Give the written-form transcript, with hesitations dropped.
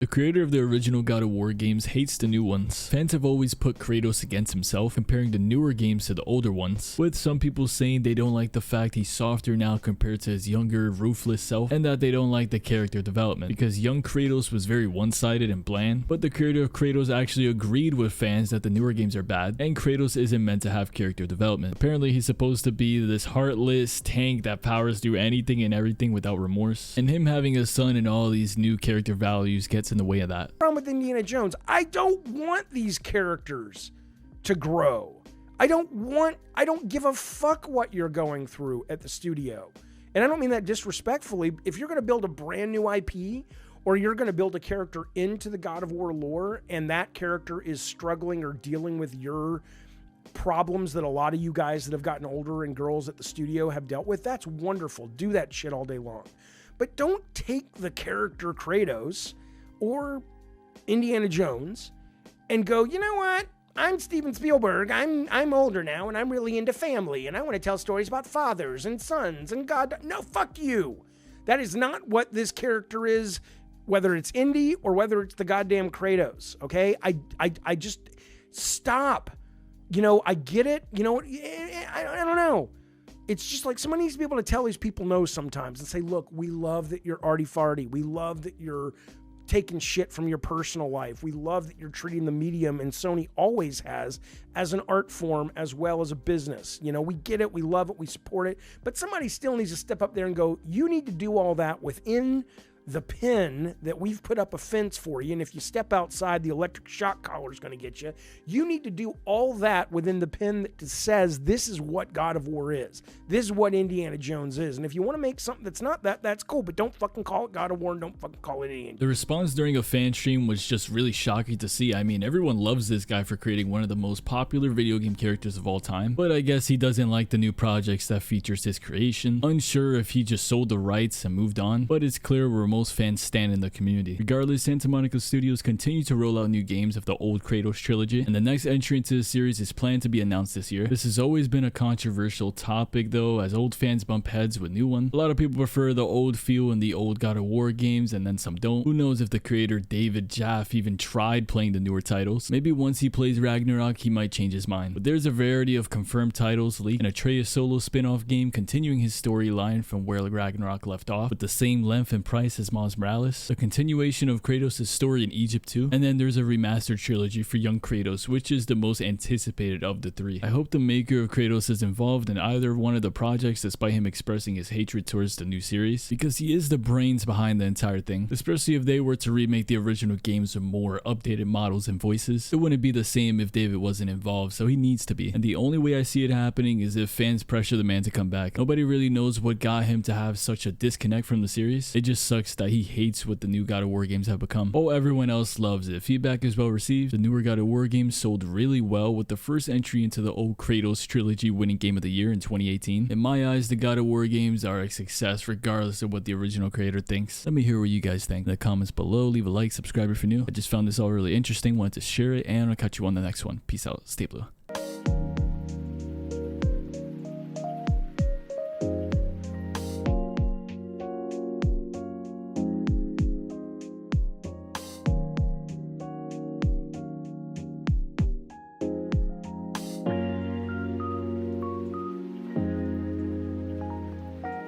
The creator of the original God of War games hates the new ones. Fans have always put Kratos against himself, comparing the newer games to the older ones, with some people saying they don't like the fact he's softer now compared to his younger, ruthless self, and that they don't like the character development, because young Kratos was very one-sided and bland. But the creator of Kratos actually agreed with fans that the newer games are bad, and Kratos isn't meant to have character development. Apparently he's supposed to be this heartless tank that powers through anything and everything without remorse, and him having a son and all these new character values gets in the way of that. Problem with Indiana Jones, I don't want these characters to grow. I don't give a fuck what you're going through at the studio. And I don't mean that disrespectfully. If you're going to build a brand new IP, or you're going to build a character into the God of War lore, and that character is struggling or dealing with your problems that a lot of you guys that have gotten older and girls at the studio have dealt with, that's wonderful. Do that shit all day long. But don't take the character Kratos or Indiana Jones and go, you know what? I'm Steven Spielberg. I'm older now, and I'm really into family, and I want to tell stories about fathers and sons and God. No, fuck you. That is not what this character is, whether it's Indy or whether it's the goddamn Kratos. Okay, I just stop. You know, I get it. You know, I don't know. It's just like someone needs to be able to tell these people no sometimes and say, look, we love that you're arty-farty. We love that you're taking shit from your personal life. We love that you're treating the medium, and Sony always has, as an art form as well as a business. You know, we get it, we love it, we support it, but somebody still needs to step up there and go, you need to do all that within the pin that we've put up a fence for you, and if you step outside, the electric shock collar is going to get you. You need to do all that within the pin that says this is what God of War is. This is what Indiana Jones is. And if you want to make something that's not that, that's cool, but don't fucking call it God of War and don't fucking call it Indiana. The response during a fan stream was just really shocking to see. I mean, everyone loves this guy for creating one of the most popular video game characters of all time, but I guess he doesn't like the new projects that features his creation. Unsure if he just sold the rights and moved on, but it's clear where most fans stand in the community. Regardless, Santa Monica Studios continue to roll out new games of the old Kratos trilogy, and the next entry into the series is planned to be announced this year. This has always been a controversial topic though, as old fans bump heads with new ones. A lot of people prefer the old feel in the old God of War games, and then some don't. Who knows if the creator David Jaffe even tried playing the newer titles. Maybe once he plays Ragnarok he might change his mind. But there's a variety of confirmed titles leaked, and Atreus solo spin-off game continuing his storyline from where Ragnarok left off, with the same length and price as Miles Morales, a continuation of Kratos' story in Egypt too, and then there's a remastered trilogy for young Kratos, which is the most anticipated of the three. I hope the maker of Kratos is involved in either one of the projects, despite him expressing his hatred towards the new series, because he is the brains behind the entire thing. Especially if they were to remake the original games with more updated models and voices. It wouldn't be the same if David wasn't involved, so he needs to be. And the only way I see it happening is if fans pressure the man to come back. Nobody really knows what got him to have such a disconnect from the series. It just sucks that he hates what the new God of War games have become. Oh, everyone else loves it. Feedback is well received. The newer God of War games sold really well, with the first entry into the old Kratos trilogy winning Game of the Year in 2018. In my eyes, the God of War games are a success regardless of what the original creator thinks. Let me hear what you guys think in the comments below. Leave a like, subscribe if you're new. I just found this all really interesting, wanted to share it, and I'll catch you on the next one. Peace out. Stay blue.